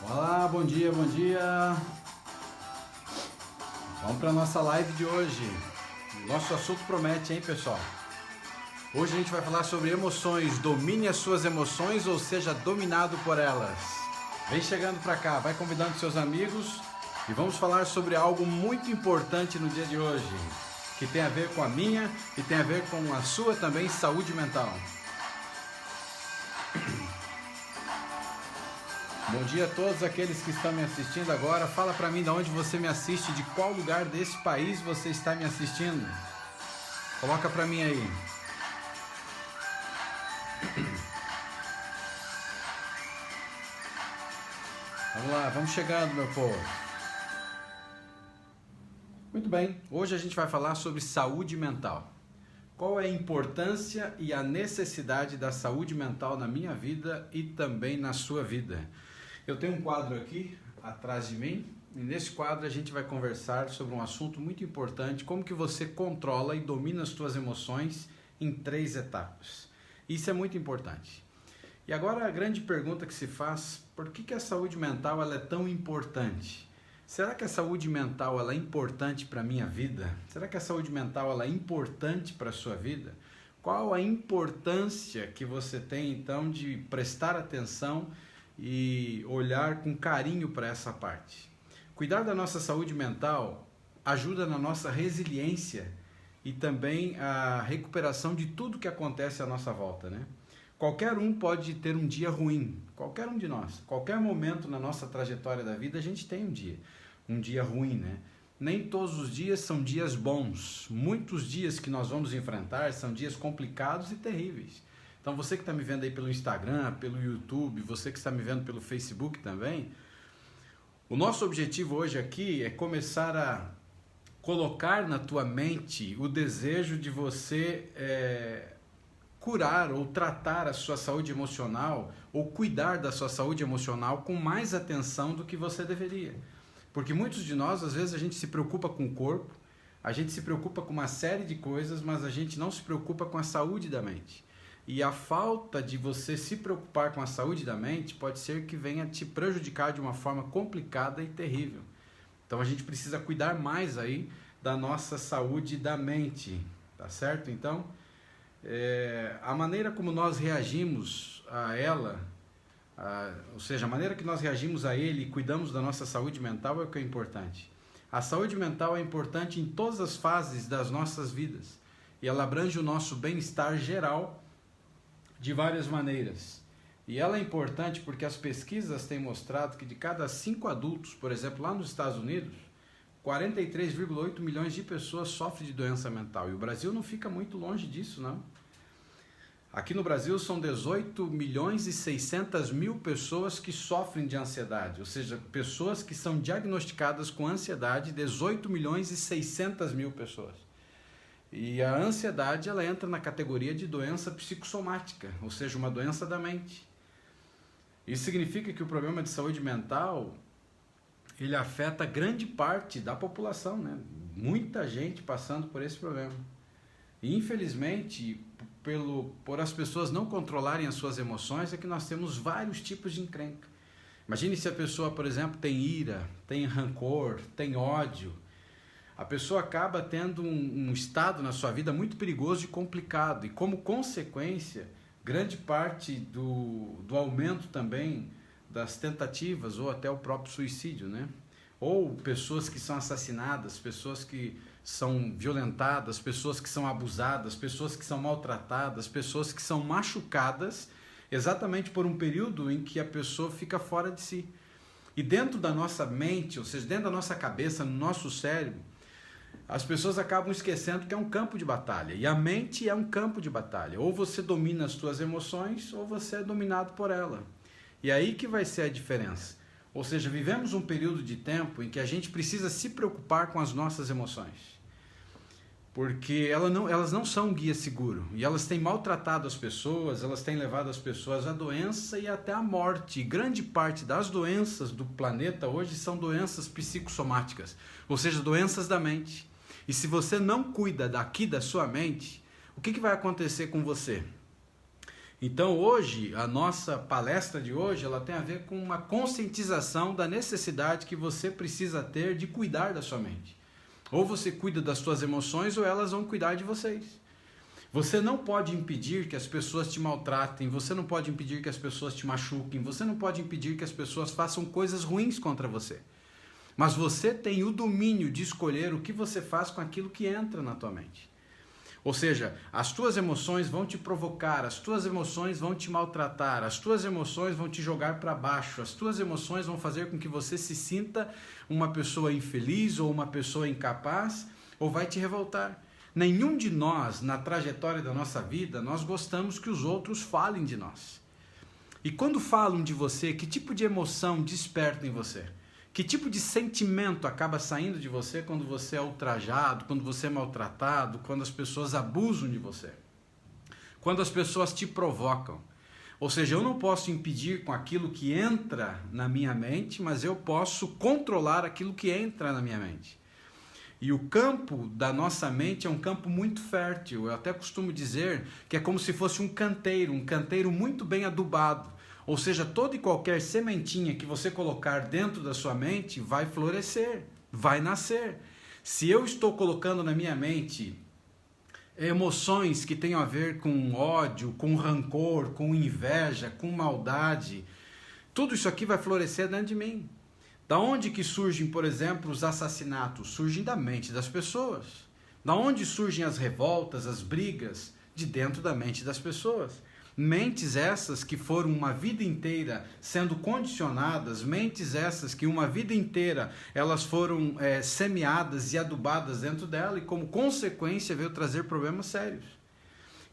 Olá, bom dia, bom dia. Vamos para a nossa live de hoje. Nosso assunto promete, hein, pessoal? Hoje a gente vai falar sobre emoções. Domine as suas emoções ou seja dominado por elas. Vem chegando para cá, vai convidando seus amigos e vamos falar sobre algo muito importante no dia de hoje, que tem a ver com a minha e tem a ver com a sua também, saúde mental. Bom dia a todos aqueles que estão me assistindo agora. Fala pra mim de onde você me assiste, de qual lugar desse país você está me assistindo. Coloca pra mim aí. Vamos lá, vamos chegando, meu povo. Muito bem, hoje a gente vai falar sobre saúde mental. Qual é a importância e a necessidade da saúde mental na minha vida e também na sua vida? Eu tenho um quadro aqui atrás de mim e nesse quadro a gente vai conversar sobre um assunto muito importante, como que você controla e domina as suas emoções em 3 etapas. Isso é muito importante. E agora a grande pergunta que se faz, por que a saúde mental ela é tão importante? Será que a saúde mental ela é importante para a minha vida? Será que a saúde mental ela é importante para a sua vida? Qual a importância que você tem então de prestar atenção e olhar com carinho para essa parte? Cuidar da nossa saúde mental ajuda na nossa resiliência e também a recuperação de tudo que acontece à nossa volta, né? Qualquer um pode ter um dia ruim, qualquer um de nós, qualquer momento na nossa trajetória da vida a gente tem um dia ruim, né? Nem todos os dias são dias bons, muitos dias que nós vamos enfrentar são dias complicados e terríveis. Então você que está me vendo aí pelo Instagram, pelo YouTube, você que está me vendo pelo Facebook também, o nosso objetivo hoje aqui é começar a colocar na tua mente o desejo de você curar ou tratar a sua saúde emocional ou cuidar da sua saúde emocional com mais atenção do que você deveria. Porque muitos de nós, às vezes, a gente se preocupa com o corpo, a gente se preocupa com uma série de coisas, mas a gente não se preocupa com a saúde da mente. E a falta de você se preocupar com a saúde da mente pode ser que venha te prejudicar de uma forma complicada e terrível. Então a gente precisa cuidar mais aí da nossa saúde da mente, tá certo? Então, a maneira como nós reagimos a ela, ou seja, a maneira que nós reagimos a ele e cuidamos da nossa saúde mental é o que é importante. A saúde mental é importante em todas as fases das nossas vidas e ela abrange o nosso bem-estar geral de várias maneiras. E ela é importante porque as pesquisas têm mostrado que de cada 5 adultos, por exemplo, lá nos Estados Unidos, 43,8 milhões de pessoas sofrem de doença mental. E o Brasil não fica muito longe disso, não. Aqui no Brasil são 18 milhões e 600 mil pessoas que sofrem de ansiedade, ou seja, pessoas que são diagnosticadas com ansiedade, 18 milhões e 600 mil pessoas. E a ansiedade ela entra na categoria de doença psicossomática, ou seja, uma doença da mente. Isso significa que o problema de saúde mental ele afeta grande parte da população, né? Muita gente passando por esse problema. E infelizmente, por as pessoas não controlarem as suas emoções, é que nós temos vários tipos de encrenca. Imagine se a pessoa, por exemplo, tem ira, tem rancor, tem ódio. A pessoa acaba tendo um estado na sua vida muito perigoso e complicado. E como consequência, grande parte do aumento também das tentativas ou até o próprio suicídio, né? Ou pessoas que são assassinadas, pessoas que são violentadas, pessoas que são abusadas, pessoas que são maltratadas, pessoas que são machucadas exatamente por um período em que a pessoa fica fora de si. E dentro da nossa mente, ou seja, dentro da nossa cabeça, no nosso cérebro, as pessoas acabam esquecendo que é um campo de batalha. E a mente é um campo de batalha. Ou você domina as suas emoções, ou você é dominado por ela. E aí que vai ser a diferença. Ou seja, vivemos um período de tempo em que a gente precisa se preocupar com as nossas emoções. Porque elas não são um guia seguro. E elas têm maltratado as pessoas, elas têm levado as pessoas à doença e até à morte. E grande parte das doenças do planeta hoje são doenças psicossomáticas. Ou seja, doenças da mente. E se você não cuida daqui da sua mente, o que vai acontecer com você? Então hoje, a nossa palestra de hoje, ela tem a ver com uma conscientização da necessidade que você precisa ter de cuidar da sua mente. Ou você cuida das suas emoções ou elas vão cuidar de vocês. Você não pode impedir que as pessoas te maltratem, você não pode impedir que as pessoas te machuquem, você não pode impedir que as pessoas façam coisas ruins contra você. Mas você tem o domínio de escolher o que você faz com aquilo que entra na tua mente. Ou seja, as tuas emoções vão te provocar, as tuas emoções vão te maltratar, as tuas emoções vão te jogar para baixo, as tuas emoções vão fazer com que você se sinta uma pessoa infeliz ou uma pessoa incapaz, ou vai te revoltar. Nenhum de nós, na trajetória da nossa vida, nós gostamos que os outros falem de nós. E quando falam de você, que tipo de emoção desperta em você? Que tipo de sentimento acaba saindo de você quando você é ultrajado, quando você é maltratado, quando as pessoas abusam de você? Quando as pessoas te provocam. Ou seja, eu não posso impedir com aquilo que entra na minha mente, mas eu posso controlar aquilo que entra na minha mente. E o campo da nossa mente é um campo muito fértil. Eu até costumo dizer que é como se fosse um canteiro muito bem adubado. Ou seja, toda e qualquer sementinha que você colocar dentro da sua mente vai florescer, vai nascer. Se eu estou colocando na minha mente emoções que tenham a ver com ódio, com rancor, com inveja, com maldade, tudo isso aqui vai florescer dentro de mim. Da onde que surgem, por exemplo, os assassinatos? Surgem da mente das pessoas. Da onde surgem as revoltas, as brigas? De dentro da mente das pessoas. Mentes essas que foram uma vida inteira sendo condicionadas, mentes essas que uma vida inteira elas foram semeadas e adubadas dentro dela e como consequência veio trazer problemas sérios.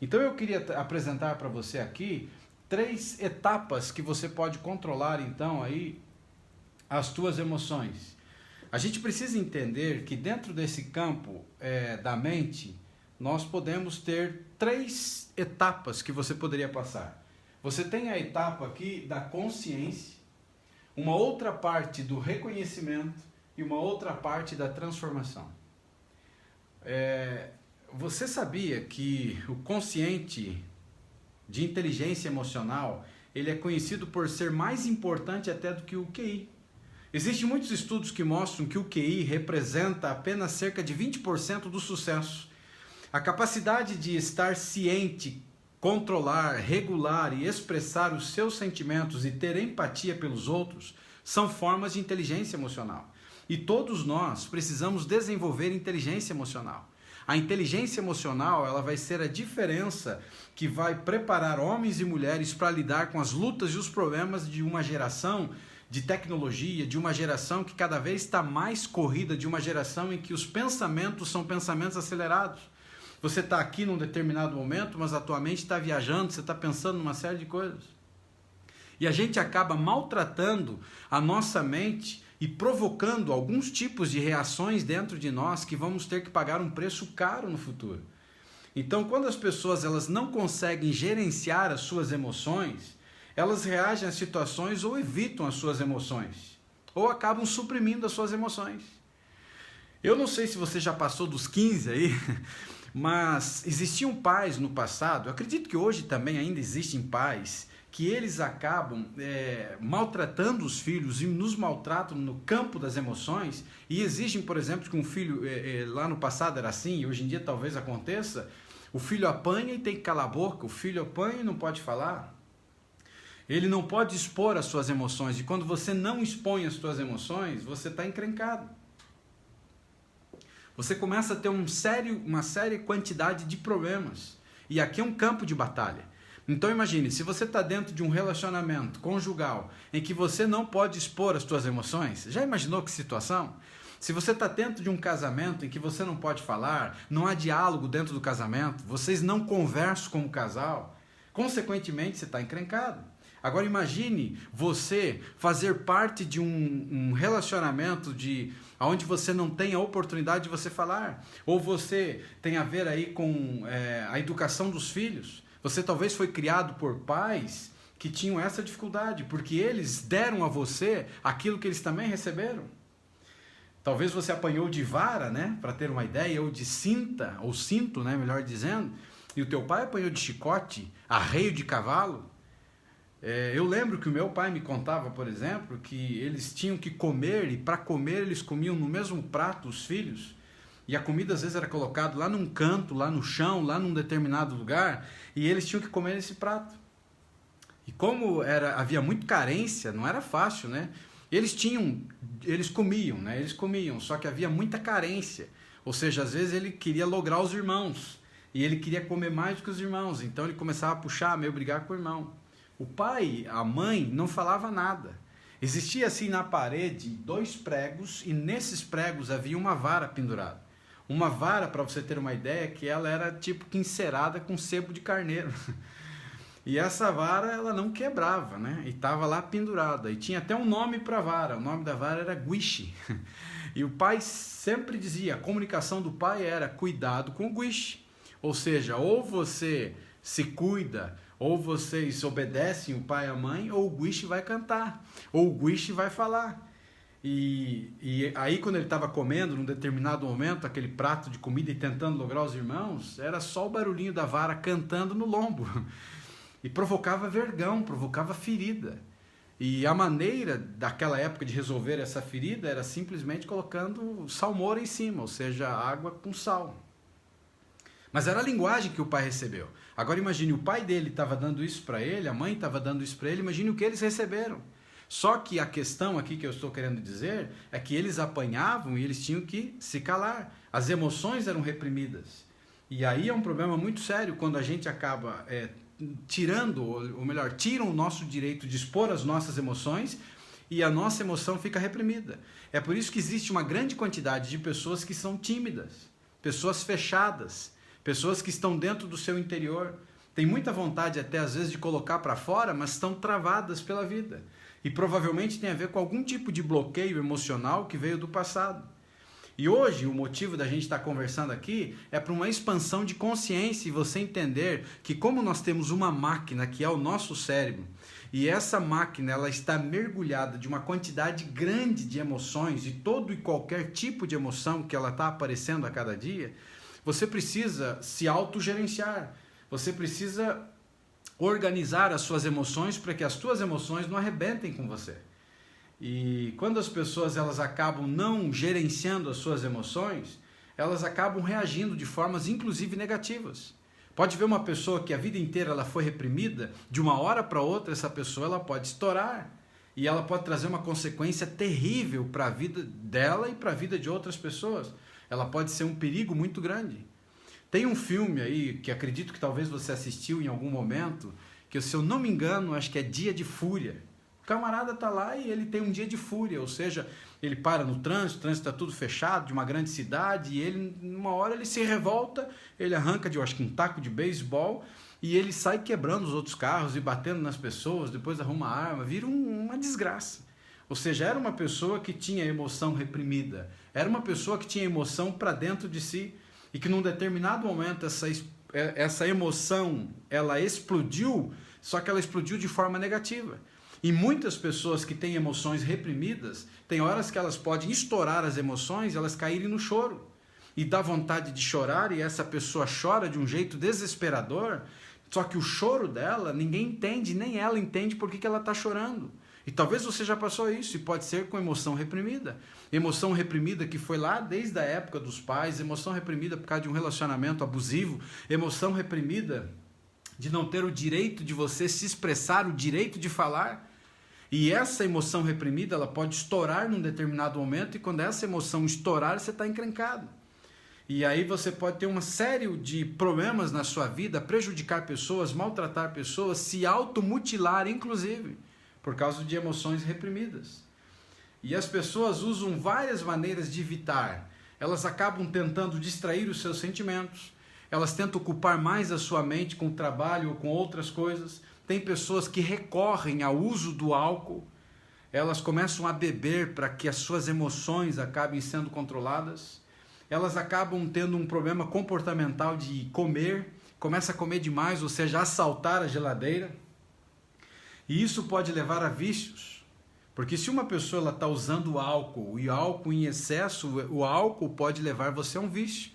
Então eu queria apresentar para você aqui 3 etapas que você pode controlar então aí as tuas emoções. A gente precisa entender que dentro desse campo da mente, nós podemos ter 3 etapas que você poderia passar. Você tem a etapa aqui da consciência, uma outra parte do reconhecimento e uma outra parte da transformação. Você sabia que o consciente de inteligência emocional, ele é conhecido por ser mais importante até do que o QI. Existem muitos estudos que mostram que o QI representa apenas cerca de 20% do sucesso. A capacidade de estar ciente, controlar, regular e expressar os seus sentimentos e ter empatia pelos outros são formas de inteligência emocional. E todos nós precisamos desenvolver inteligência emocional. A inteligência emocional ela vai ser a diferença que vai preparar homens e mulheres para lidar com as lutas e os problemas de uma geração de tecnologia, de uma geração que cada vez está mais corrida, de uma geração em que os pensamentos são pensamentos acelerados. Você está aqui num determinado momento, mas a tua mente está viajando, você está pensando numa série de coisas. E a gente acaba maltratando a nossa mente e provocando alguns tipos de reações dentro de nós que vamos ter que pagar um preço caro no futuro. Então, quando as pessoas elas não conseguem gerenciar as suas emoções, elas reagem a situações ou evitam as suas emoções, ou acabam suprimindo as suas emoções. Eu não sei se você já passou dos 15 aí, mas existiam pais no passado, eu acredito que hoje também ainda existem pais, que eles acabam maltratando os filhos e nos maltratam no campo das emoções e exigem, por exemplo, que um filho, lá no passado era assim, e hoje em dia talvez aconteça, o filho apanha e tem que calar a boca, o filho apanha e não pode falar. Ele não pode expor as suas emoções. E quando você não expõe as suas emoções, você está encrencado. Você começa a ter uma séria quantidade de problemas. E aqui é um campo de batalha. Então imagine, se você está dentro de um relacionamento conjugal em que você não pode expor as suas emoções, já imaginou que situação? Se você está dentro de um casamento em que você não pode falar, não há diálogo dentro do casamento, vocês não conversam como casal, consequentemente você está encrencado. Agora imagine você fazer parte de um relacionamento onde você não tem a oportunidade de você falar, ou você tem a ver aí com a educação dos filhos. Você talvez foi criado por pais que tinham essa dificuldade, porque eles deram a você aquilo que eles também receberam. Talvez você apanhou de vara, né, para ter uma ideia, ou de cinta, ou cinto, né, melhor dizendo, e o teu pai apanhou de chicote, arreio de cavalo. Eu lembro que o meu pai me contava, por exemplo, que eles tinham que comer, e para comer eles comiam no mesmo prato, os filhos, e a comida às vezes era colocada lá num canto, lá no chão, lá num determinado lugar, e eles tinham que comer nesse prato. E como havia muita carência, não era fácil, né? Eles comiam, né? Eles comiam, só que havia muita carência. Ou seja, às vezes ele queria lograr os irmãos, e ele queria comer mais do que os irmãos, então ele começava a puxar, meio brigar com o irmão. O pai, a mãe, não falava nada. Existia assim na parede 2 pregos, e nesses pregos havia uma vara pendurada. Uma vara, para você ter uma ideia, que ela era tipo que encerada com sebo de carneiro. E essa vara, ela não quebrava, né? E estava lá pendurada. E tinha até um nome para a vara. O nome da vara era guiche. E o pai sempre dizia, a comunicação do pai era cuidado com o guiche. Ou seja, ou você se cuida, ou vocês obedecem o pai e a mãe, ou o guiche vai cantar, ou o guiche vai falar. E aí quando ele estava comendo, num determinado momento, aquele prato de comida e tentando lograr os irmãos, era só o barulhinho da vara cantando no lombo. E provocava vergão, provocava ferida. E a maneira daquela época de resolver essa ferida era simplesmente colocando salmoura em cima, ou seja, água com sal. Mas era a linguagem que o pai recebeu. Agora imagine, o pai dele estava dando isso para ele, a mãe estava dando isso para ele, imagine o que eles receberam. Só que a questão aqui que eu estou querendo dizer é que eles apanhavam e eles tinham que se calar. As emoções eram reprimidas. E aí é um problema muito sério quando a gente acaba tirando, ou melhor, tiram o nosso direito de expor as nossas emoções e a nossa emoção fica reprimida. É por isso que existe uma grande quantidade de pessoas que são tímidas, pessoas fechadas, pessoas que estão dentro do seu interior, tem muita vontade até às vezes de colocar para fora, mas estão travadas pela vida. E provavelmente tem a ver com algum tipo de bloqueio emocional que veio do passado. E hoje o motivo da gente estar conversando aqui é para uma expansão de consciência e você entender que como nós temos uma máquina que é o nosso cérebro, e essa máquina ela está mergulhada de uma quantidade grande de emoções, e todo e qualquer tipo de emoção que ela está aparecendo a cada dia, você precisa se autogerenciar, você precisa organizar as suas emoções para que as suas emoções não arrebentem com você. E quando as pessoas elas acabam não gerenciando as suas emoções, elas acabam reagindo de formas inclusive negativas. Pode ver uma pessoa que a vida inteira ela foi reprimida, de uma hora para outra essa pessoa ela pode estourar e ela pode trazer uma consequência terrível para a vida dela e para a vida de outras pessoas. Ela pode ser um perigo muito grande. Tem um filme aí que acredito que talvez você assistiu em algum momento, que se eu não me engano, acho que é Dia de Fúria. O camarada está lá e ele tem um dia de fúria, ou seja, ele para no trânsito, o trânsito está tudo fechado, de uma grande cidade, e ele, numa hora ele se revolta, ele arranca de, eu acho que um taco de beisebol, e ele sai quebrando os outros carros e batendo nas pessoas, depois arruma a arma, vira uma desgraça. Ou seja, era uma pessoa que tinha emoção reprimida, era uma pessoa que tinha emoção para dentro de si, e que num determinado momento essa emoção, ela explodiu, só que ela explodiu de forma negativa. E muitas pessoas que têm emoções reprimidas, tem horas que elas podem estourar as emoções, elas caírem no choro. E dá vontade de chorar, e essa pessoa chora de um jeito desesperador, só que o choro dela, ninguém entende, nem ela entende por que ela está chorando. E talvez você já passou isso, e pode ser com emoção reprimida. Emoção reprimida que foi lá desde a época dos pais, emoção reprimida por causa de um relacionamento abusivo, emoção reprimida de não ter o direito de você se expressar, o direito de falar. E essa emoção reprimida, ela pode estourar num determinado momento, e quando essa emoção estourar, você está encrencado. E aí você pode ter uma série de problemas na sua vida, prejudicar pessoas, maltratar pessoas, se automutilar, inclusive, por causa de emoções reprimidas. E as pessoas usam várias maneiras de evitar. Elas acabam tentando distrair os seus sentimentos, elas tentam ocupar mais a sua mente com o trabalho ou com outras coisas. Tem pessoas que recorrem ao uso do álcool, elas começam a beber para que as suas emoções acabem sendo controladas, elas acabam tendo um problema comportamental de comer, começa a comer demais, ou seja, assaltar a geladeira, e isso pode levar a vícios, porque se uma pessoa está usando álcool, e álcool em excesso, o álcool pode levar você a um vício.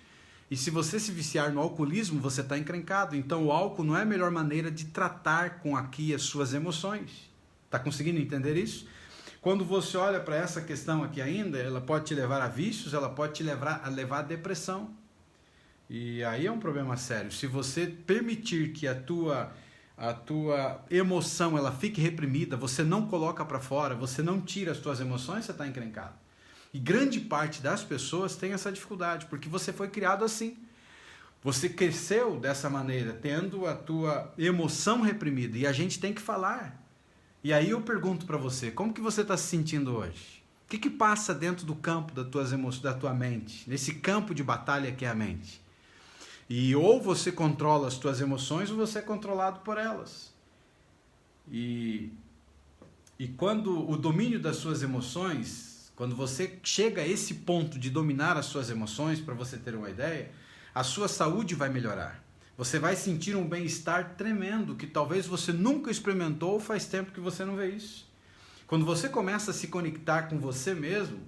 E se você se viciar no alcoolismo, você está encrencado. Então o álcool não é a melhor maneira de tratar com aqui as suas emoções. Está conseguindo entender isso? Quando você olha para essa questão aqui ainda, ela pode te levar a vícios, ela pode te levar a depressão. E aí é um problema sério. Se você permitir que a tua emoção ela fique reprimida, você não coloca para fora, você não tira as tuas emoções, você está encrencado. E grande parte das pessoas tem essa dificuldade, porque você foi criado assim. Você cresceu dessa maneira, tendo a tua emoção reprimida. E a gente tem que falar. E aí eu pergunto para você, como que você está se sentindo hoje? O que passa dentro do campo da tua mente? Nesse campo de batalha que é a mente? E ou você controla as tuas emoções ou você é controlado por elas. E quando o domínio das suas emoções, quando você chega a esse ponto de dominar as suas emoções, para você ter uma ideia, a sua saúde vai melhorar. Você vai sentir um bem-estar tremendo que talvez você nunca experimentou ou faz tempo que você não vê isso. Quando você começa a se conectar com você mesmo,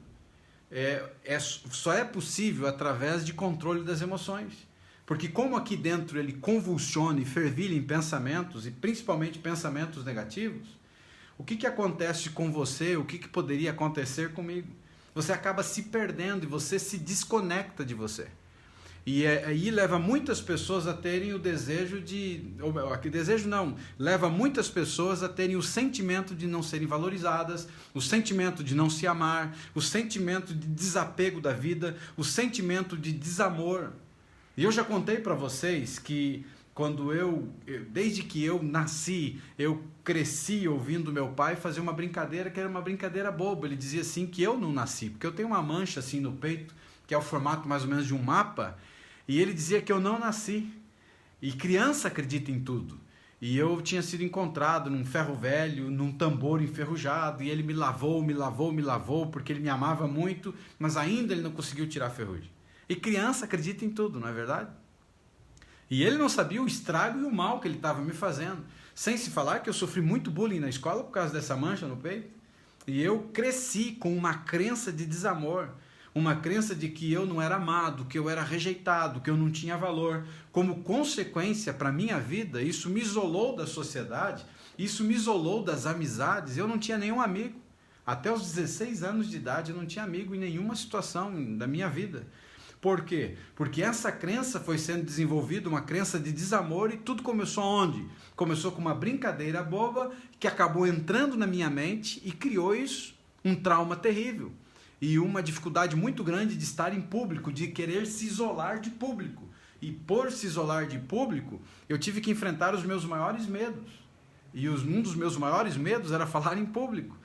só é possível através de controle das emoções. Porque como aqui dentro ele convulsiona e fervilha em pensamentos, e principalmente pensamentos negativos, o que acontece com você, o que poderia acontecer comigo? Você acaba se perdendo e você se desconecta de você. E aí leva muitas pessoas a terem o desejo leva muitas pessoas a terem o sentimento de não serem valorizadas, o sentimento de não se amar, o sentimento de desapego da vida, o sentimento de desamor. E eu já contei para vocês que desde que eu nasci, eu cresci ouvindo meu pai fazer uma brincadeira que era uma brincadeira boba. Ele dizia assim que eu não nasci, porque eu tenho uma mancha assim no peito, que é o formato mais ou menos de um mapa, e ele dizia que eu não nasci. E criança acredita em tudo. E eu tinha sido encontrado num ferro velho, num tambor enferrujado, e ele me lavou, porque ele me amava muito, mas ainda ele não conseguiu tirar a ferrugem. E criança acredita em tudo, não é verdade? E ele não sabia o estrago e o mal que ele estava me fazendo. Sem se falar que eu sofri muito bullying na escola por causa dessa mancha no peito. E eu cresci com uma crença de desamor, uma crença de que eu não era amado, que eu era rejeitado, que eu não tinha valor. Como consequência para a minha vida, isso me isolou da sociedade, isso me isolou das amizades. Eu não tinha nenhum amigo. Até os 16 anos de idade eu não tinha amigo em nenhuma situação da minha vida. Por quê? Porque essa crença foi sendo desenvolvida, uma crença de desamor, e tudo começou onde? Começou com uma brincadeira boba que acabou entrando na minha mente e criou isso, um trauma terrível. E uma dificuldade muito grande de estar em público, de querer se isolar de público. E por se isolar de público, eu tive que enfrentar os meus maiores medos. E um dos meus maiores medos era falar em público.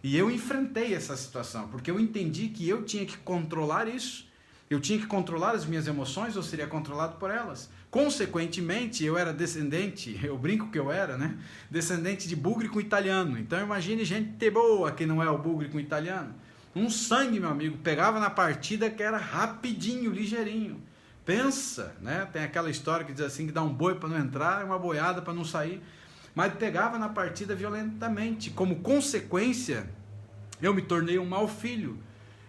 E eu enfrentei essa situação, porque eu entendi que eu tinha que controlar isso. Eu tinha que controlar as minhas emoções, eu seria controlado por elas. Consequentemente, eu era descendente, eu brinco que eu era, né? Descendente de bugre com italiano. Então imagine gente boa que não é o bugre com italiano. Um sangue, meu amigo, pegava na partida que era rapidinho, ligeirinho. Pensa, né? Tem aquela história que diz assim, que dá um boi para não entrar, uma boiada para não sair. Mas pegava na partida violentamente. Como consequência, eu me tornei um mau filho.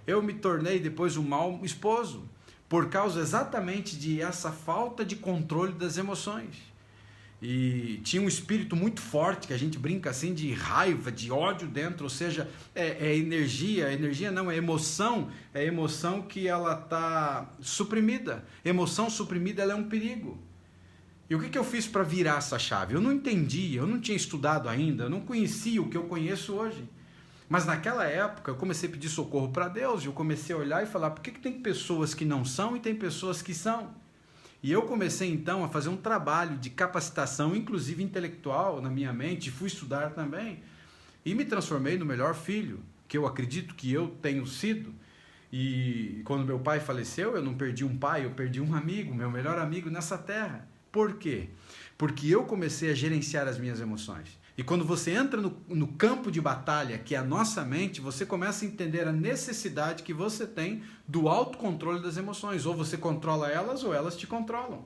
Eu me tornei depois um mau esposo, por causa exatamente de essa falta de controle das emoções. E tinha um espírito muito forte, que a gente brinca assim, de raiva, de ódio dentro, ou seja, energia não, é emoção que ela está suprimida. Emoção suprimida, ela é um perigo. E o que eu fiz para virar essa chave? Eu não entendi, eu não tinha estudado ainda, eu não conhecia o que eu conheço hoje. Mas naquela época eu comecei a pedir socorro para Deus, e eu comecei a olhar e falar, por que tem pessoas que não são e tem pessoas que são? E eu comecei então a fazer um trabalho de capacitação, inclusive intelectual, na minha mente, fui estudar também, e me transformei no melhor filho, que eu acredito que eu tenho sido. E quando meu pai faleceu, eu não perdi um pai, eu perdi um amigo, meu melhor amigo nessa terra. Por quê? Porque eu comecei a gerenciar as minhas emoções. E quando você entra no campo de batalha, que é a nossa mente, você começa a entender a necessidade que você tem do autocontrole das emoções. Ou você controla elas, ou elas te controlam.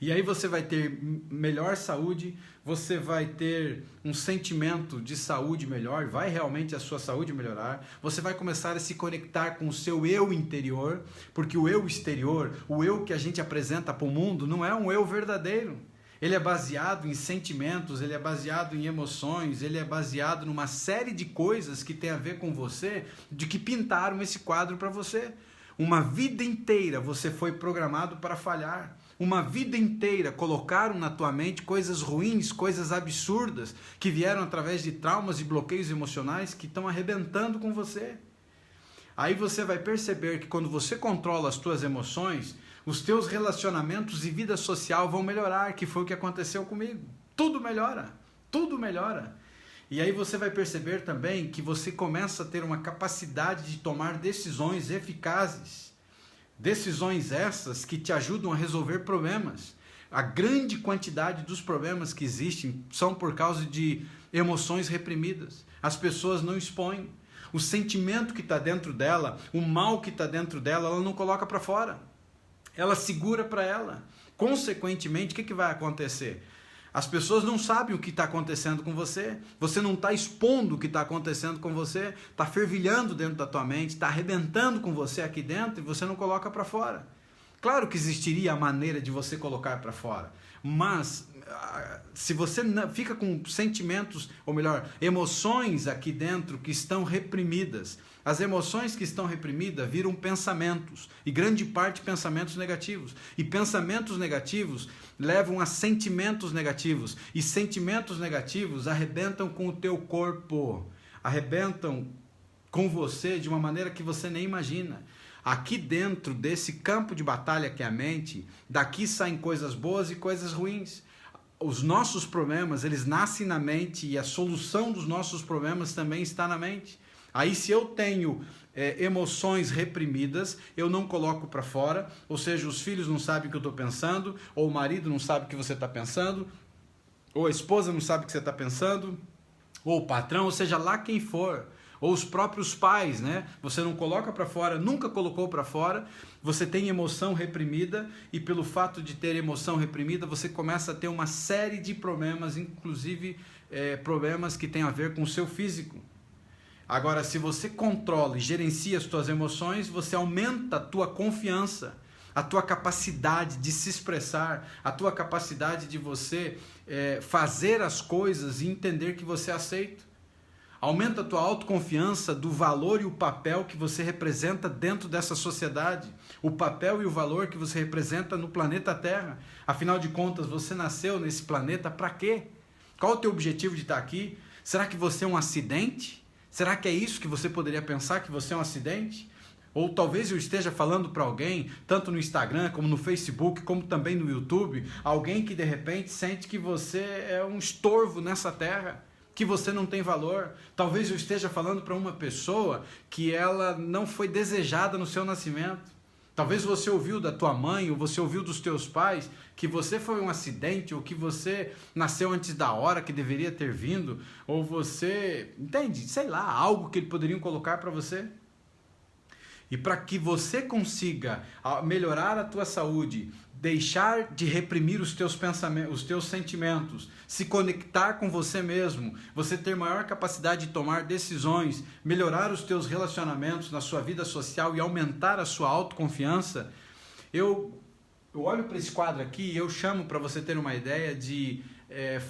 E aí você vai ter melhor saúde, você vai ter um sentimento de saúde melhor, vai realmente a sua saúde melhorar, você vai começar a se conectar com o seu eu interior, porque o eu exterior, o eu que a gente apresenta para o mundo, não é um eu verdadeiro. Ele é baseado em sentimentos, ele é baseado em emoções, ele é baseado numa série de coisas que tem a ver com você, de que pintaram esse quadro para você. Uma vida inteira você foi programado para falhar. Uma vida inteira colocaram na tua mente coisas ruins, coisas absurdas, que vieram através de traumas e bloqueios emocionais que estão arrebentando com você. Aí você vai perceber que quando você controla as tuas emoções, os teus relacionamentos e vida social vão melhorar, que foi o que aconteceu comigo. Tudo melhora, tudo melhora. E aí você vai perceber também que você começa a ter uma capacidade de tomar decisões eficazes. Decisões essas que te ajudam a resolver problemas. A grande quantidade dos problemas que existem são por causa de emoções reprimidas. As pessoas não expõem. O sentimento que está dentro dela, o mal que está dentro dela, ela não coloca para fora. Ela segura para ela. Consequentemente, o que vai acontecer? As pessoas não sabem o que está acontecendo com você. Você não está expondo o que está acontecendo com você. Está fervilhando dentro da tua mente, está arrebentando com você aqui dentro e você não coloca para fora. Claro que existiria a maneira de você colocar para fora, mas se você fica com sentimentos, ou melhor, emoções aqui dentro que estão reprimidas, as emoções que estão reprimidas viram pensamentos, e grande parte pensamentos negativos. E pensamentos negativos levam a sentimentos negativos, e sentimentos negativos arrebentam com o teu corpo, arrebentam com você de uma maneira que você nem imagina. Aqui dentro desse campo de batalha que é a mente, daqui saem coisas boas e coisas ruins. Os nossos problemas, eles nascem na mente e a solução dos nossos problemas também está na mente. Aí se eu tenho emoções reprimidas, eu não coloco para fora, ou seja, os filhos não sabem o que eu estou pensando, ou o marido não sabe o que você está pensando, ou a esposa não sabe o que você está pensando, ou o patrão, ou seja, lá quem for, ou os próprios pais, né? Você não coloca para fora, nunca colocou para fora, você tem emoção reprimida e pelo fato de ter emoção reprimida, você começa a ter uma série de problemas, inclusive problemas que têm a ver com o seu físico. Agora, se você controla e gerencia as suas emoções, você aumenta a tua confiança, a tua capacidade de se expressar, a tua capacidade de você fazer as coisas e entender que você é aceito. Aumenta a tua autoconfiança do valor e o papel que você representa dentro dessa sociedade, o papel e o valor que você representa no planeta Terra. Afinal de contas, você nasceu nesse planeta para quê? Qual o teu objetivo de estar aqui? Será que você é um acidente? Será que é isso que você poderia pensar, que você é um acidente? Ou talvez eu esteja falando para alguém, tanto no Instagram, como no Facebook, como também no YouTube, alguém que de repente sente que você é um estorvo nessa terra, que você não tem valor. Talvez eu esteja falando para uma pessoa que ela não foi desejada no seu nascimento. Talvez você ouviu da tua mãe, ou você ouviu dos teus pais, que você foi um acidente, ou que você nasceu antes da hora que deveria ter vindo, ou você, entende? Sei lá, algo que eles poderiam colocar para você. E para que você consiga melhorar a tua saúde, deixar de reprimir os teus pensamentos, os teus sentimentos, se conectar com você mesmo, você ter maior capacidade de tomar decisões, melhorar os teus relacionamentos na sua vida social e aumentar a sua autoconfiança, eu olho para esse quadro aqui e eu chamo, para você ter uma ideia, de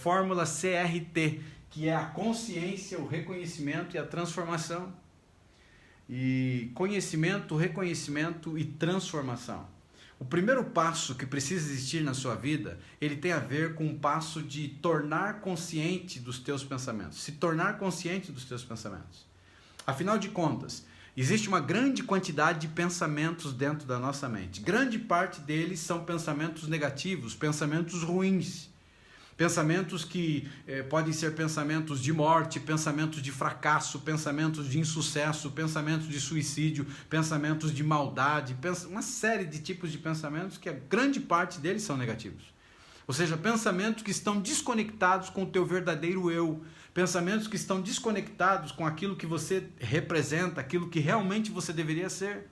fórmula CRT, que é a consciência, o reconhecimento e a transformação. E conhecimento, reconhecimento e transformação. O primeiro passo que precisa existir na sua vida, ele tem a ver com o passo de tornar consciente dos teus pensamentos, se tornar consciente dos teus pensamentos. Afinal de contas, existe uma grande quantidade de pensamentos dentro da nossa mente. Grande parte deles são pensamentos negativos, pensamentos ruins. Pensamentos que podem ser pensamentos de morte, pensamentos de fracasso, pensamentos de insucesso, pensamentos de suicídio, pensamentos de maldade, uma série de tipos de pensamentos que a grande parte deles são negativos. Ou seja, pensamentos que estão desconectados com o teu verdadeiro eu, pensamentos que estão desconectados com aquilo que você representa, aquilo que realmente você deveria ser.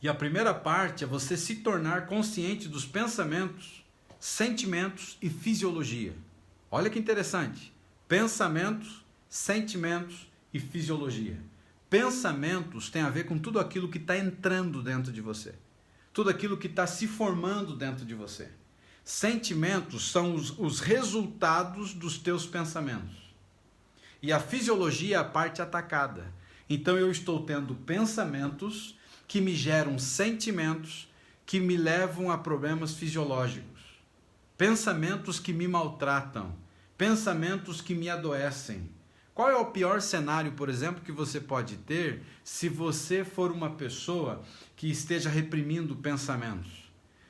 E a primeira parte é você se tornar consciente dos pensamentos, sentimentos e fisiologia. Olha que interessante. Pensamentos, sentimentos e fisiologia. Pensamentos tem a ver com tudo aquilo que está entrando dentro de você. Tudo aquilo que está se formando dentro de você. Sentimentos são os resultados dos teus pensamentos. E a fisiologia é a parte atacada. Então eu estou tendo pensamentos que me geram sentimentos que me levam a problemas fisiológicos. Pensamentos que me maltratam. Pensamentos que me adoecem. Qual é o pior cenário, por exemplo, que você pode ter se você for uma pessoa que esteja reprimindo pensamentos?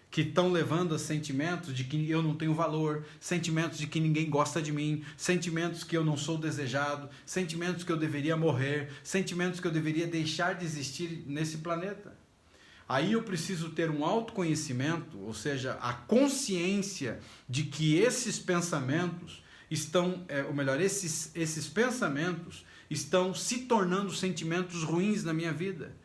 Que estão levando a sentimentos de que eu não tenho valor, sentimentos de que ninguém gosta de mim, sentimentos que eu não sou desejado, sentimentos que eu deveria morrer, sentimentos que eu deveria deixar de existir nesse planeta. Aí eu preciso ter um autoconhecimento, ou seja, a consciência de que esses pensamentos estão, esses pensamentos estão se tornando sentimentos ruins na minha vida.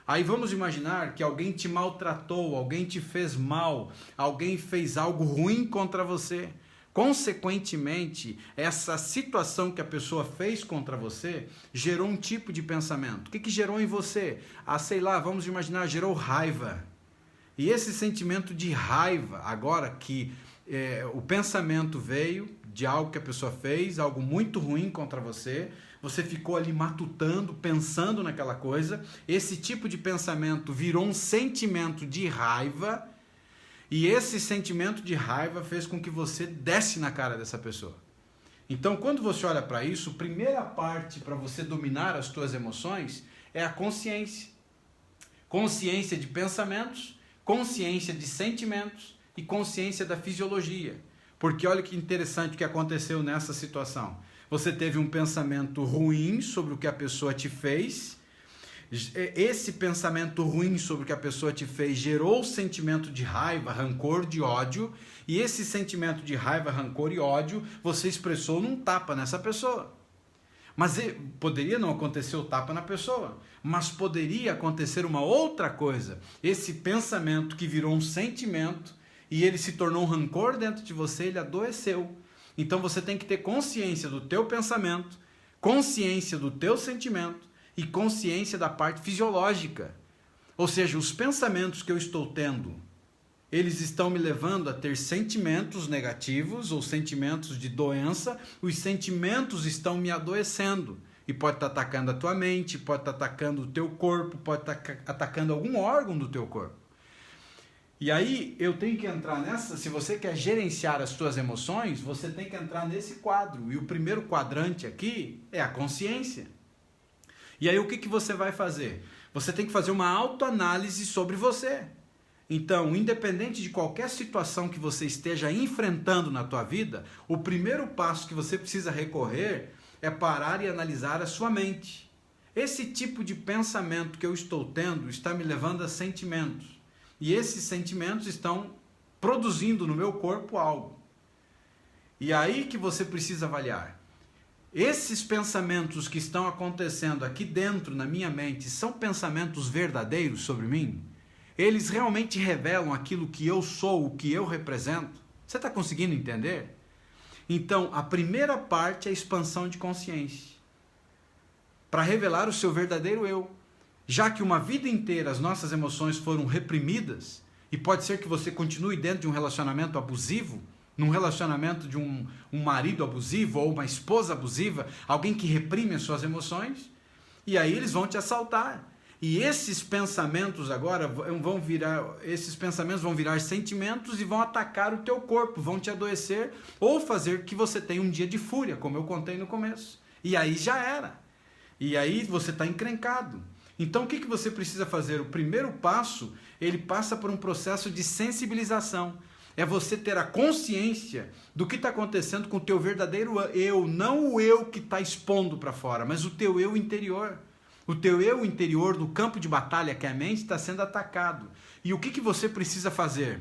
Aí vamos imaginar que alguém te maltratou, alguém te fez mal, alguém fez algo ruim contra você. Consequentemente, essa situação que a pessoa fez contra você gerou um tipo de pensamento. O que gerou em você? Sei lá, vamos imaginar, gerou raiva. E esse sentimento de raiva, agora que o pensamento veio de algo que a pessoa fez, algo muito ruim contra você, você ficou ali matutando, pensando naquela coisa, esse tipo de pensamento virou um sentimento de raiva, e esse sentimento de raiva fez com que você desse na cara dessa pessoa. Então, quando você olha para isso, a primeira parte para você dominar as suas emoções é a consciência. Consciência de pensamentos, consciência de sentimentos e consciência da fisiologia. Porque olha que interessante o que aconteceu nessa situação. Você teve um pensamento ruim sobre o que a pessoa te fez. Esse pensamento ruim sobre o que a pessoa te fez gerou o sentimento de raiva, rancor, de ódio. E esse sentimento de raiva, rancor e ódio você expressou num tapa nessa pessoa. Mas poderia não acontecer o tapa na pessoa, mas poderia acontecer uma outra coisa. Esse pensamento que virou um sentimento e ele se tornou um rancor dentro de você, ele adoeceu. Então você tem que ter consciência do teu pensamento, consciência do teu sentimento e consciência da parte fisiológica. Ou seja, os pensamentos que eu estou tendo, eles estão me levando a ter sentimentos negativos ou sentimentos de doença. Os sentimentos estão me adoecendo. E pode estar atacando a tua mente, pode estar atacando o teu corpo, pode estar atacando algum órgão do teu corpo. E aí eu tenho que entrar nessa, se você quer gerenciar as suas emoções, você tem que entrar nesse quadro. E o primeiro quadrante aqui é a consciência. E aí o que você vai fazer? Você tem que fazer uma autoanálise sobre você. Então, independente de qualquer situação que você esteja enfrentando na tua vida, o primeiro passo que você precisa recorrer é parar e analisar a sua mente. Esse tipo de pensamento que eu estou tendo está me levando a sentimentos. E esses sentimentos estão produzindo no meu corpo algo. E aí que você precisa avaliar. Esses pensamentos que estão acontecendo aqui dentro na minha mente são pensamentos verdadeiros sobre mim? Eles realmente revelam aquilo que eu sou, o que eu represento? Você está conseguindo entender? Então, a primeira parte é a expansão de consciência. Para revelar o seu verdadeiro eu. Já que uma vida inteira as nossas emoções foram reprimidas, e pode ser que você continue dentro de um relacionamento abusivo, num relacionamento de um marido abusivo ou uma esposa abusiva, alguém que reprime as suas emoções, e aí eles vão te assaltar. E esses pensamentos agora vão virar sentimentos e vão atacar o teu corpo, vão te adoecer ou fazer que você tenha um dia de fúria, como eu contei no começo. E aí já era. E aí você está encrencado. Então o que você precisa fazer? O primeiro passo, ele passa por um processo de sensibilização. É você ter a consciência do que está acontecendo com o teu verdadeiro eu, não o eu que está expondo para fora, mas o teu eu interior. O teu eu interior do campo de batalha, que é a mente, está sendo atacado. E o que você precisa fazer?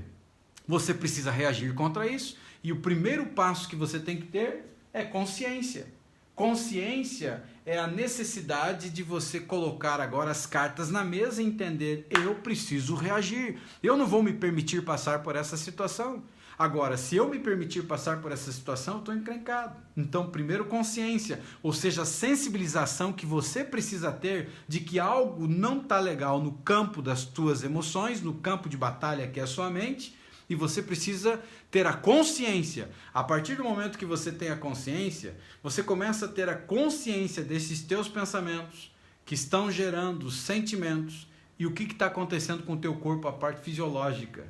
Você precisa reagir contra isso. E o primeiro passo que você tem que ter é consciência. Consciência é a necessidade de você colocar agora as cartas na mesa e entender: eu preciso reagir, eu não vou me permitir passar por essa situação. Agora, se eu me permitir passar por essa situação, eu estou encrencado. Então, primeiro, consciência, ou seja, a sensibilização que você precisa ter de que algo não está legal no campo das tuas emoções, no campo de batalha que é a sua mente, e você precisa ter a consciência. A partir do momento que você tem a consciência, você começa a ter a consciência desses teus pensamentos que estão gerando sentimentos e o que está acontecendo com o teu corpo, a parte fisiológica.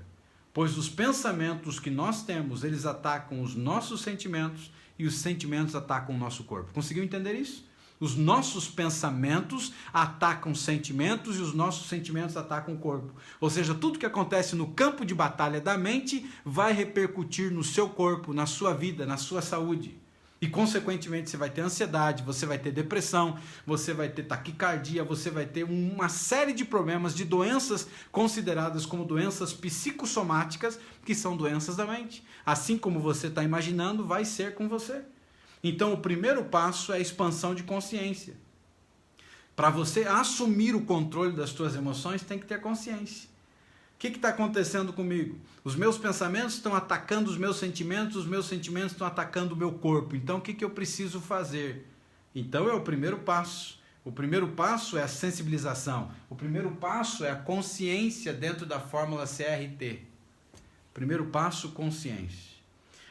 Pois os pensamentos que nós temos, eles atacam os nossos sentimentos e os sentimentos atacam o nosso corpo. Conseguiu entender isso? Os nossos pensamentos atacam sentimentos e os nossos sentimentos atacam o corpo. Ou seja, tudo que acontece no campo de batalha da mente vai repercutir no seu corpo, na sua vida, na sua saúde. E, consequentemente, você vai ter ansiedade, você vai ter depressão, você vai ter taquicardia, você vai ter uma série de problemas, de doenças consideradas como doenças psicossomáticas, que são doenças da mente. Assim como você está imaginando, vai ser com você. Então, o primeiro passo é a expansão de consciência. Para você assumir o controle das suas emoções, tem que ter consciência. O que está acontecendo comigo? Os meus pensamentos estão atacando os meus sentimentos estão atacando o meu corpo. Então, o que eu preciso fazer? Então, é o primeiro passo. O primeiro passo é a sensibilização. O primeiro passo é a consciência dentro da fórmula CRT. Primeiro passo, consciência.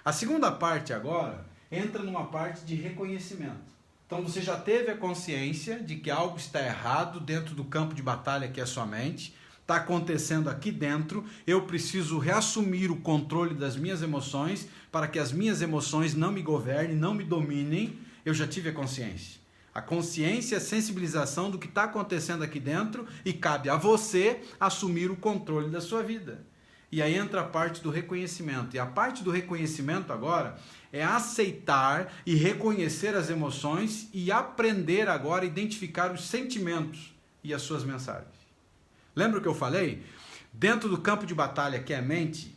A segunda parte agora entra numa parte de reconhecimento. Então, você já teve a consciência de que algo está errado dentro do campo de batalha que é a sua mente. Está acontecendo aqui dentro, eu preciso reassumir o controle das minhas emoções para que as minhas emoções não me governem, não me dominem. Eu já tive a consciência. A consciência é a sensibilização do que está acontecendo aqui dentro e cabe a você assumir o controle da sua vida. E aí entra a parte do reconhecimento. E a parte do reconhecimento agora é aceitar e reconhecer as emoções e aprender agora a identificar os sentimentos e as suas mensagens. Lembra o que eu falei? Dentro do campo de batalha que é a mente,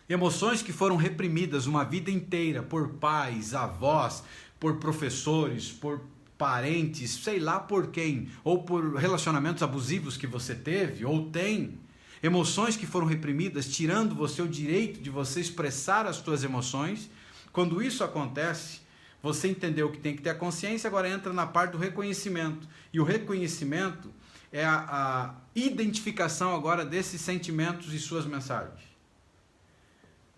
emoções que foram reprimidas uma vida inteira por pais, avós, por professores, por parentes, sei lá por quem, ou por relacionamentos abusivos que você teve ou tem, emoções que foram reprimidas, tirando você o direito de você expressar as suas emoções. Quando isso acontece, você entendeu que tem que ter a consciência, agora entra na parte do reconhecimento. E o reconhecimento é a identificação agora desses sentimentos e suas mensagens.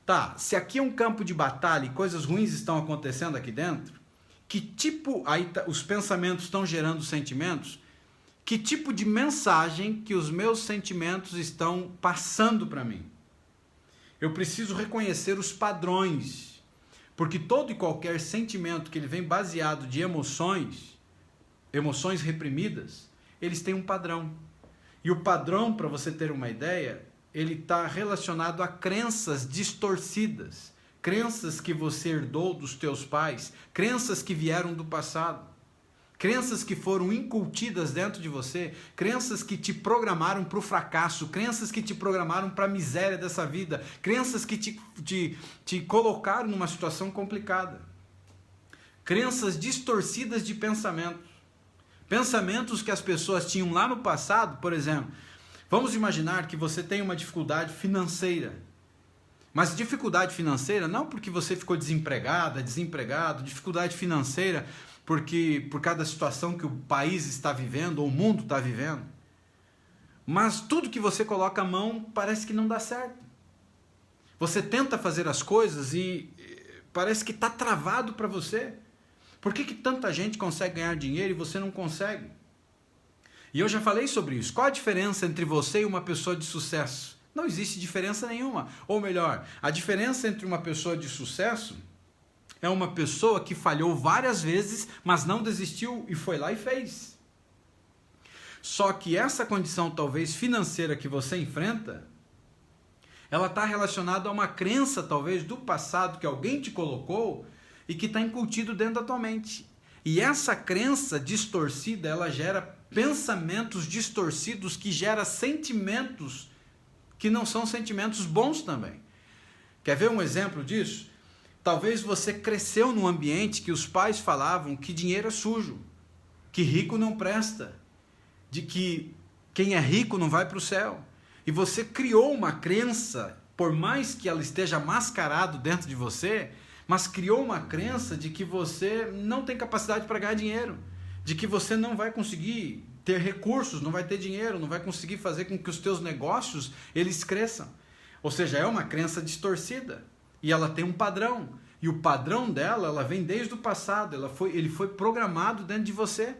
Tá, se aqui é um campo de batalha e coisas ruins estão acontecendo aqui dentro, que tipo, os pensamentos estão gerando sentimentos, que tipo de mensagem que os meus sentimentos estão passando para mim? Eu preciso reconhecer os padrões, porque todo e qualquer sentimento que ele vem baseado de emoções reprimidas, eles têm um padrão. E o padrão, para você ter uma ideia, ele está relacionado a crenças distorcidas, crenças que você herdou dos teus pais, crenças que vieram do passado, crenças que foram incutidas dentro de você, crenças que te programaram para o fracasso, crenças que te programaram para a miséria dessa vida, crenças que te colocaram numa situação complicada, crenças distorcidas de pensamento. Pensamentos que as pessoas tinham lá no passado, por exemplo, vamos imaginar que você tem uma dificuldade financeira. Mas dificuldade financeira não porque você ficou desempregado, dificuldade financeira por causa da situação que o país está vivendo ou o mundo está vivendo. Mas tudo que você coloca a mão parece que não dá certo. Você tenta fazer as coisas e parece que está travado para você. Por que tanta gente consegue ganhar dinheiro e você não consegue? E eu já falei sobre isso. Qual a diferença entre você e uma pessoa de sucesso? Não existe diferença nenhuma. Ou melhor, a diferença entre uma pessoa de sucesso é uma pessoa que falhou várias vezes, mas não desistiu e foi lá e fez. Só que essa condição talvez financeira que você enfrenta, ela está relacionada a uma crença talvez do passado que alguém te colocou e que está incutido dentro da tua mente. E essa crença distorcida, ela gera pensamentos distorcidos que gera sentimentos que não são sentimentos bons também. Quer ver um exemplo disso? Talvez você cresceu num ambiente que os pais falavam que dinheiro é sujo, que rico não presta, de que quem é rico não vai para o céu. E você criou uma crença, por mais que ela esteja mascarado dentro de você, mas criou uma crença de que você não tem capacidade para ganhar dinheiro, de que você não vai conseguir ter recursos, não vai ter dinheiro, não vai conseguir fazer com que os teus negócios eles cresçam. Ou seja, é uma crença distorcida e ela tem um padrão. E o padrão dela, ela vem desde o passado, ele foi programado dentro de você.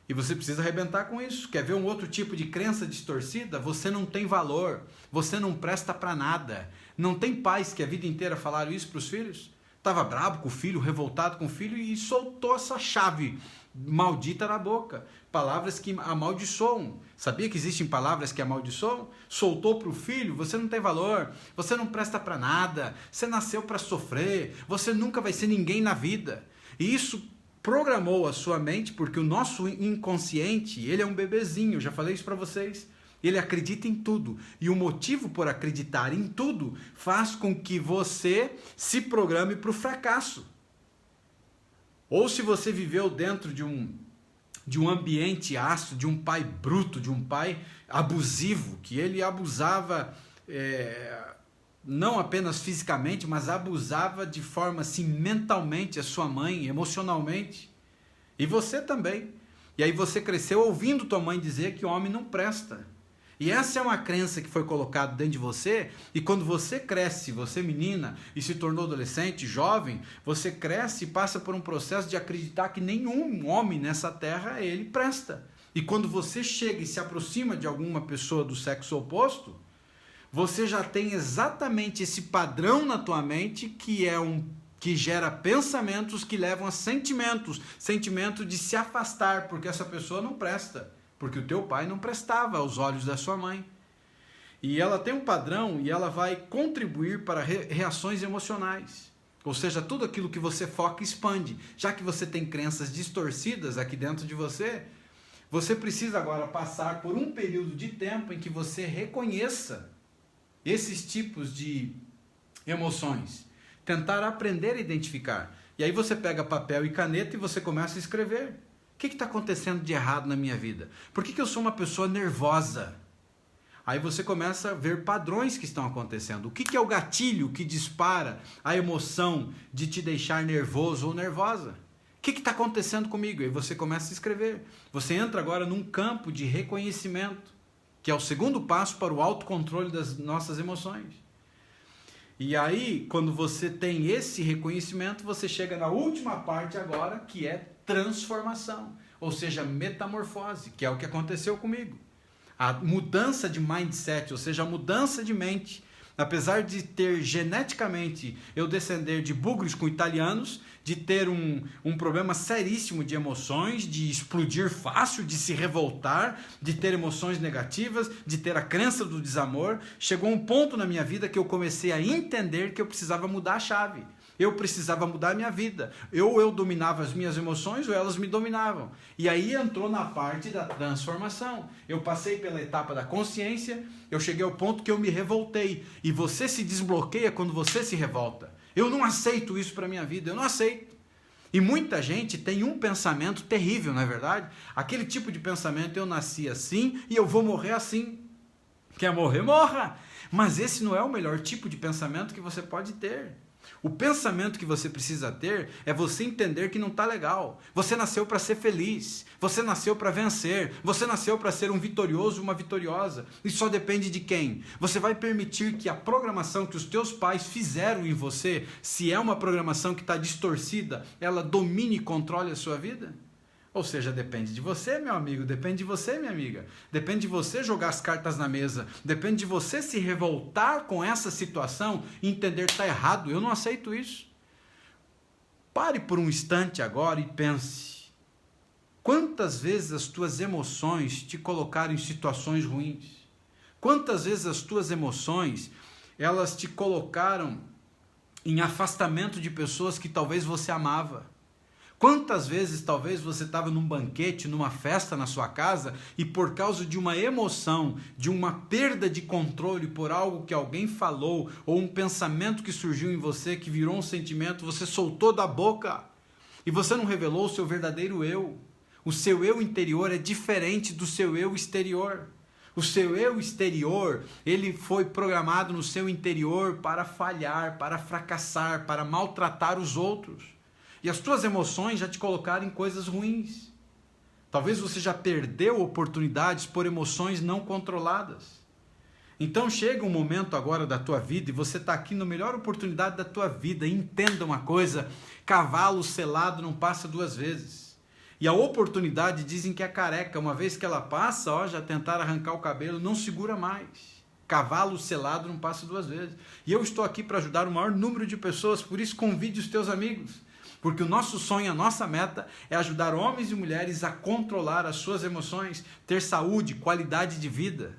E você precisa arrebentar com isso. Quer ver um outro tipo de crença distorcida? Você não tem valor, você não presta para nada. Não tem pais que a vida inteira falaram isso para os filhos? Estava bravo com o filho, revoltado com o filho e soltou essa chave maldita na boca. Palavras que amaldiçoam. Sabia que existem palavras que amaldiçoam? Soltou para o filho: você não tem valor, você não presta para nada, você nasceu para sofrer, você nunca vai ser ninguém na vida. E isso programou a sua mente, porque o nosso inconsciente, ele é um bebezinho, eu já falei isso para vocês. Ele acredita em tudo. E o motivo por acreditar em tudo faz com que você se programe para o fracasso. Ou se você viveu dentro de um ambiente ácido, de um pai bruto, de um pai abusivo, que ele abusava não apenas fisicamente, mas abusava de forma assim mentalmente a sua mãe, emocionalmente. E você também. E aí você cresceu ouvindo tua mãe dizer que o homem não presta. E essa é uma crença que foi colocada dentro de você, e quando você cresce, você menina, e se tornou adolescente, jovem, você cresce e passa por um processo de acreditar que nenhum homem nessa terra, ele presta. E quando você chega e se aproxima de alguma pessoa do sexo oposto, você já tem exatamente esse padrão na tua mente que gera pensamentos que levam a sentimentos, sentimento de se afastar, porque essa pessoa não presta. Porque o teu pai não prestava aos olhos da sua mãe. E ela tem um padrão e ela vai contribuir para reações emocionais. Ou seja, tudo aquilo que você foca expande. Já que você tem crenças distorcidas aqui dentro de você, você precisa agora passar por um período de tempo em que você reconheça esses tipos de emoções. Tentar aprender a identificar. E aí você pega papel e caneta e você começa a escrever. O que está acontecendo de errado na minha vida? Por que eu sou uma pessoa nervosa? Aí você começa a ver padrões que estão acontecendo. O que é o gatilho que dispara a emoção de te deixar nervoso ou nervosa? O que está acontecendo comigo? Aí você começa a escrever. Você entra agora num campo de reconhecimento, que é o segundo passo para o autocontrole das nossas emoções. E aí, quando você tem esse reconhecimento, você chega na última parte agora, que é transformação, ou seja, metamorfose, que é o que aconteceu comigo. A mudança de mindset, ou seja, a mudança de mente. Apesar de ter geneticamente, eu descender de búlgaros com italianos, de ter um problema seríssimo de emoções, de explodir fácil, de se revoltar, de ter emoções negativas, de ter a crença do desamor, chegou um ponto na minha vida que eu comecei a entender que eu precisava mudar a chave. Eu precisava mudar a minha vida. Eu dominava as minhas emoções ou elas me dominavam. E aí entrou na parte da transformação. Eu passei pela etapa da consciência, eu cheguei ao ponto que eu me revoltei. E você se desbloqueia quando você se revolta. Eu não aceito isso para a minha vida, eu não aceito. E muita gente tem um pensamento terrível, não é verdade? Aquele tipo de pensamento: eu nasci assim e eu vou morrer assim. Quer morrer? Morra! Mas esse não é o melhor tipo de pensamento que você pode ter. O pensamento que você precisa ter é você entender que não está legal. Você nasceu para ser feliz, você nasceu para vencer, você nasceu para ser um vitorioso, uma vitoriosa. E só depende de quem? Você vai permitir que a programação que os teus pais fizeram em você, se é uma programação que está distorcida, ela domine e controle a sua vida? Ou seja, depende de você, meu amigo, depende de você, minha amiga. Depende de você jogar as cartas na mesa, depende de você se revoltar com essa situação e entender que está errado. Eu não aceito isso. Pare por um instante agora e pense. Quantas vezes as tuas emoções te colocaram em situações ruins? Quantas vezes as tuas emoções, elas te colocaram em afastamento de pessoas que talvez você amava? Quantas vezes talvez você estava num banquete, numa festa na sua casa e por causa de uma emoção, de uma perda de controle por algo que alguém falou ou um pensamento que surgiu em você, que virou um sentimento, você soltou da boca e você não revelou o seu verdadeiro eu. O seu eu interior é diferente do seu eu exterior. O seu eu exterior, ele foi programado no seu interior para falhar, para fracassar, para maltratar os outros. E as tuas emoções já te colocaram em coisas ruins. Talvez você já perdeu oportunidades por emoções não controladas. Então chega um momento agora da tua vida e você está aqui na melhor oportunidade da tua vida. E entenda uma coisa, cavalo selado não passa duas vezes. E a oportunidade dizem que é careca, uma vez que ela passa, ó, já tentaram arrancar o cabelo, não segura mais. Cavalo selado não passa duas vezes. E eu estou aqui para ajudar o maior número de pessoas, por isso convide os teus amigos. Porque o nosso sonho, a nossa meta é ajudar homens e mulheres a controlar as suas emoções, ter saúde, qualidade de vida.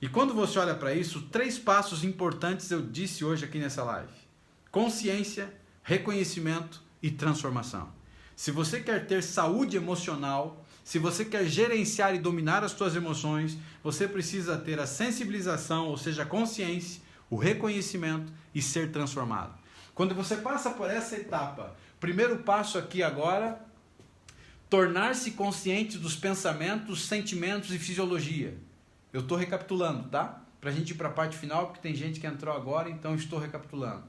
E quando você olha para isso, 3 passos importantes eu disse hoje aqui nessa live. Consciência, reconhecimento e transformação. Se você quer ter saúde emocional, se você quer gerenciar e dominar as suas emoções, você precisa ter a sensibilização, ou seja, a consciência, o reconhecimento e ser transformado. Quando você passa por essa etapa, primeiro passo aqui agora, tornar-se consciente dos pensamentos, sentimentos e fisiologia. Eu estou recapitulando, tá? Para a gente ir para a parte final, porque tem gente que entrou agora, então estou recapitulando.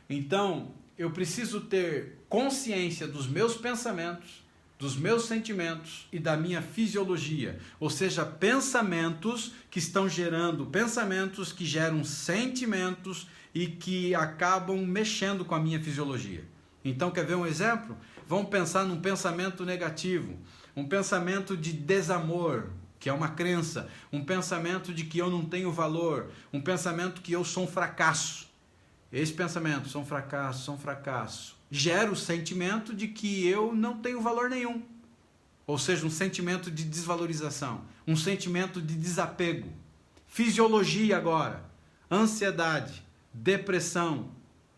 Então, eu preciso ter consciência dos meus pensamentos, dos meus sentimentos e da minha fisiologia. Ou seja, pensamentos que estão gerando, pensamentos que geram sentimentos e que acabam mexendo com a minha fisiologia. Então, quer ver um exemplo? Vamos pensar num pensamento negativo, um pensamento de desamor, que é uma crença, um pensamento de que eu não tenho valor, um pensamento que eu sou um fracasso. Esse pensamento, sou um fracasso, gera o sentimento de que eu não tenho valor nenhum. Ou seja, um sentimento de desvalorização, um sentimento de desapego. Fisiologia agora, ansiedade, depressão,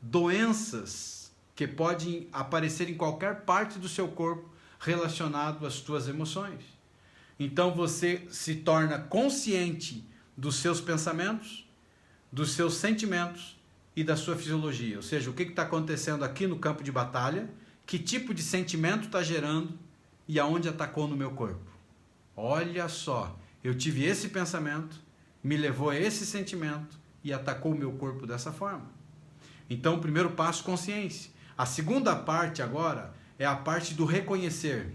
doenças que podem aparecer em qualquer parte do seu corpo relacionado às suas emoções. Então você se torna consciente dos seus pensamentos, dos seus sentimentos e da sua fisiologia, ou seja, o que está acontecendo aqui no campo de batalha, que tipo de sentimento está gerando e aonde atacou no meu corpo. Olha só, eu tive esse pensamento, me levou a esse sentimento e atacou o meu corpo dessa forma. Então, o primeiro passo, consciência. A segunda parte agora é a parte do reconhecer.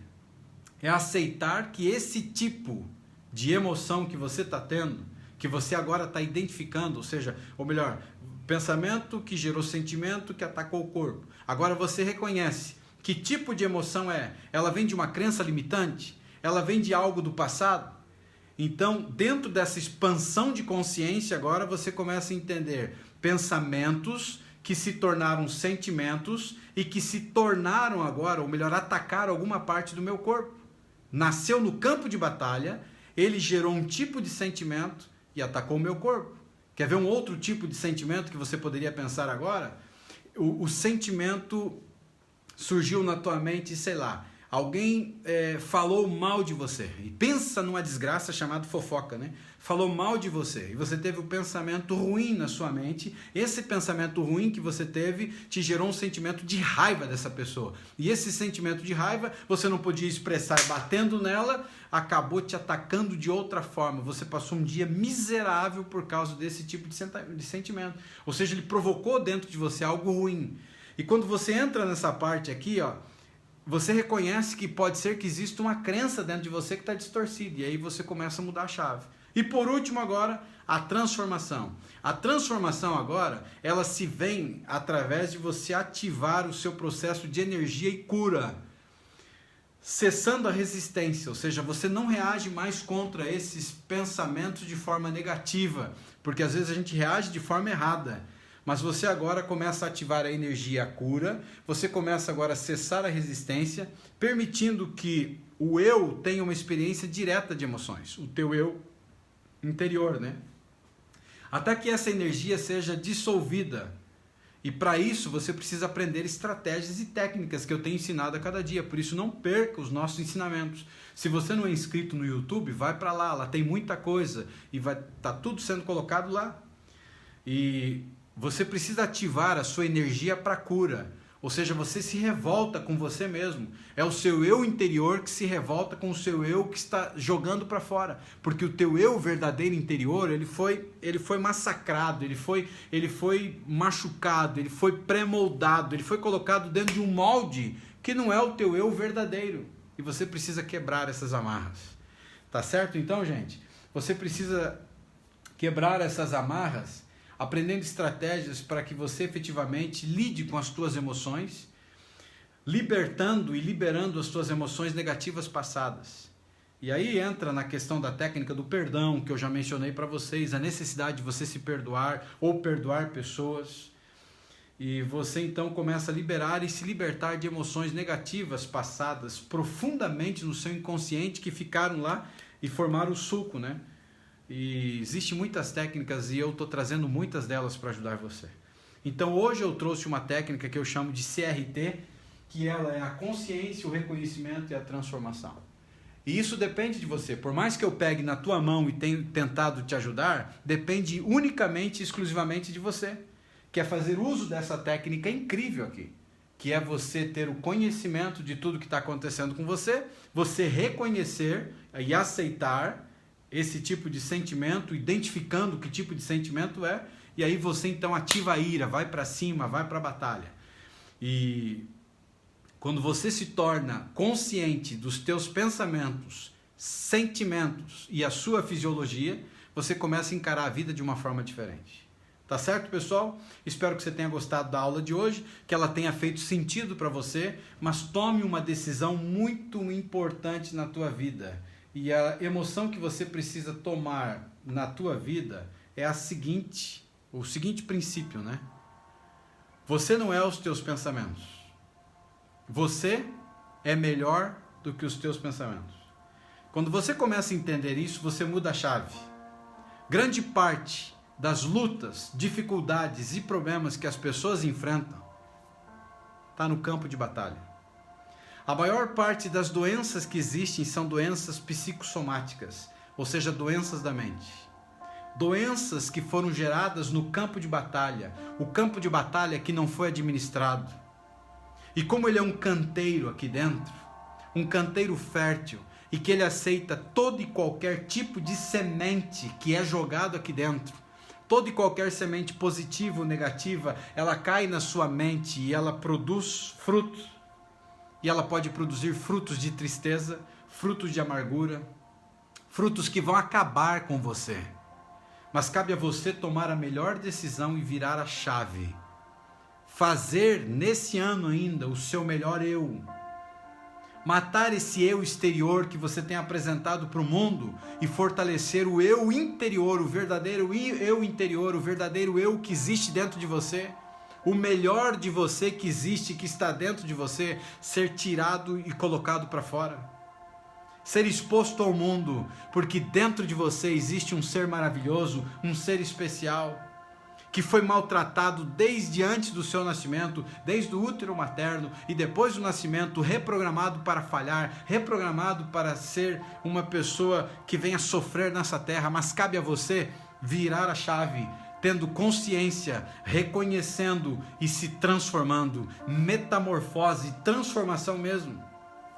É aceitar que esse tipo de emoção que você está tendo, que você agora está identificando, ou seja, ou melhor, pensamento que gerou sentimento que atacou o corpo. Agora você reconhece que tipo de emoção é. Ela vem de uma crença limitante? Ela vem de algo do passado? Então, dentro dessa expansão de consciência, agora você começa a entender pensamentos que se tornaram sentimentos e que se tornaram agora, ou melhor, atacaram alguma parte do meu corpo. Nasceu no campo de batalha, ele gerou um tipo de sentimento e atacou o meu corpo. Quer ver um outro tipo de sentimento que você poderia pensar agora? O sentimento surgiu na tua mente, sei lá, alguém falou mal de você. E pensa numa desgraça chamada fofoca, né? Falou mal de você. E você teve um pensamento ruim na sua mente. Esse pensamento ruim que você teve te gerou um sentimento de raiva dessa pessoa. E esse sentimento de raiva você não podia expressar batendo nela, acabou te atacando de outra forma. Você passou um dia miserável por causa desse tipo de sentimento. Ou seja, ele provocou dentro de você algo ruim. E quando você entra nessa parte aqui, ó, você reconhece que pode ser que exista uma crença dentro de você que está distorcida. E aí você começa a mudar a chave. E por último agora, a transformação. A transformação agora, ela se vem através de você ativar o seu processo de energia e cura. Cessando a resistência, ou seja, você não reage mais contra esses pensamentos de forma negativa. Porque às vezes a gente reage de forma errada. Mas você agora começa a ativar a energia, a cura, você começa agora a cessar a resistência, permitindo que o eu tenha uma experiência direta de emoções, o teu eu interior, né? Até que essa energia seja dissolvida E para isso você precisa aprender estratégias e técnicas que eu tenho ensinado a cada dia. Por isso não perca os nossos ensinamentos. Se você não é inscrito no YouTube, vai para lá tem muita coisa e vai tá tudo sendo colocado lá. E você precisa ativar a sua energia para cura. Ou seja, você se revolta com você mesmo. É o seu eu interior que se revolta com o seu eu que está jogando para fora. Porque o teu eu verdadeiro interior, ele foi massacrado, ele foi machucado, ele foi pré-moldado, ele foi colocado dentro de um molde que não é o teu eu verdadeiro. E você precisa quebrar essas amarras. Tá certo então, gente? Você precisa quebrar essas amarras aprendendo estratégias para que você efetivamente lide com as tuas emoções, libertando e liberando as tuas emoções negativas passadas. E aí entra na questão da técnica do perdão, que eu já mencionei para vocês, a necessidade de você se perdoar ou perdoar pessoas. E você então começa a liberar e se libertar de emoções negativas passadas profundamente no seu inconsciente que ficaram lá e formaram o suco, né? E existem muitas técnicas e eu estou trazendo muitas delas para ajudar você. Então hoje eu trouxe uma técnica que eu chamo de CRT, que ela é a consciência, o reconhecimento e a transformação. E isso depende de você. Por mais que eu pegue na tua mão e tenha tentado te ajudar, depende unicamente e exclusivamente de você. Que é fazer uso dessa técnica incrível aqui. Que é você ter o conhecimento de tudo que está acontecendo com você, você reconhecer e aceitar esse tipo de sentimento, identificando que tipo de sentimento é, e aí você então ativa a ira, vai para cima, vai para a batalha. E quando você se torna consciente dos teus pensamentos, sentimentos e a sua fisiologia, você começa a encarar a vida de uma forma diferente. Tá certo, pessoal? Espero que você tenha gostado da aula de hoje, que ela tenha feito sentido para você, mas tome uma decisão muito importante na tua vida. E a emoção que você precisa tomar na tua vida é o seguinte princípio, né? Você não é os teus pensamentos. Você é melhor do que os teus pensamentos. Quando você começa a entender isso, você muda a chave. Grande parte das lutas, dificuldades e problemas que as pessoas enfrentam está no campo de batalha. A maior parte das doenças que existem são doenças psicossomáticas, ou seja, doenças da mente. Doenças que foram geradas no campo de batalha, o campo de batalha que não foi administrado. E como ele é um canteiro aqui dentro, um canteiro fértil, e que ele aceita todo e qualquer tipo de semente que é jogado aqui dentro, toda e qualquer semente positiva ou negativa, ela cai na sua mente e ela produz frutos. E ela pode produzir frutos de tristeza, frutos de amargura, frutos que vão acabar com você. Mas cabe a você tomar a melhor decisão e virar a chave. Fazer nesse ano ainda o seu melhor eu. Matar esse eu exterior que você tem apresentado para o mundo e fortalecer o eu interior, o verdadeiro eu interior, o verdadeiro eu que existe dentro de você. O melhor de você que existe, que está dentro de você, ser tirado e colocado para fora. Ser exposto ao mundo, porque dentro de você existe um ser maravilhoso, um ser especial, que foi maltratado desde antes do seu nascimento, desde o útero materno e depois do nascimento, reprogramado para falhar, reprogramado para ser uma pessoa que venha sofrer nessa terra, mas cabe a você virar a chave, tendo consciência, reconhecendo e se transformando, metamorfose, transformação mesmo,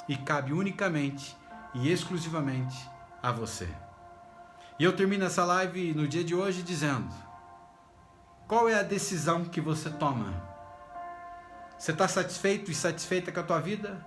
e cabe unicamente e exclusivamente a você. E eu termino essa live no dia de hoje dizendo: qual é a decisão que você toma? Você está satisfeito e satisfeita com a tua vida?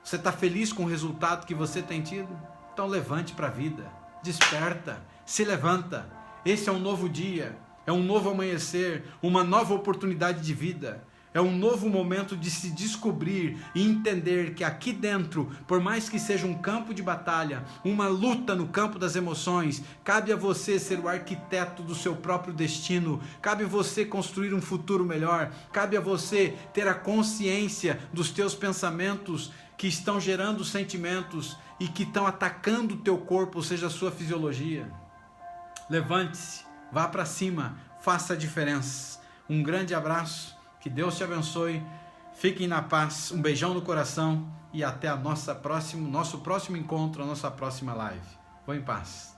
Você está feliz com o resultado que você tem tido? Então levante para a vida, desperta, se levanta, esse é um novo dia. É um novo amanhecer, uma nova oportunidade de vida. É um novo momento de se descobrir e entender que aqui dentro, por mais que seja um campo de batalha, uma luta no campo das emoções, cabe a você ser o arquiteto do seu próprio destino, cabe a você construir um futuro melhor, cabe a você ter a consciência dos teus pensamentos que estão gerando sentimentos e que estão atacando o teu corpo, ou seja, a sua fisiologia. Levante-se. Vá para cima, faça a diferença. Um grande abraço, que Que Deus te abençoe. Fiquem na paz. Um beijão no coração e até nosso próximo encontro, a nossa próxima live. Vou em paz.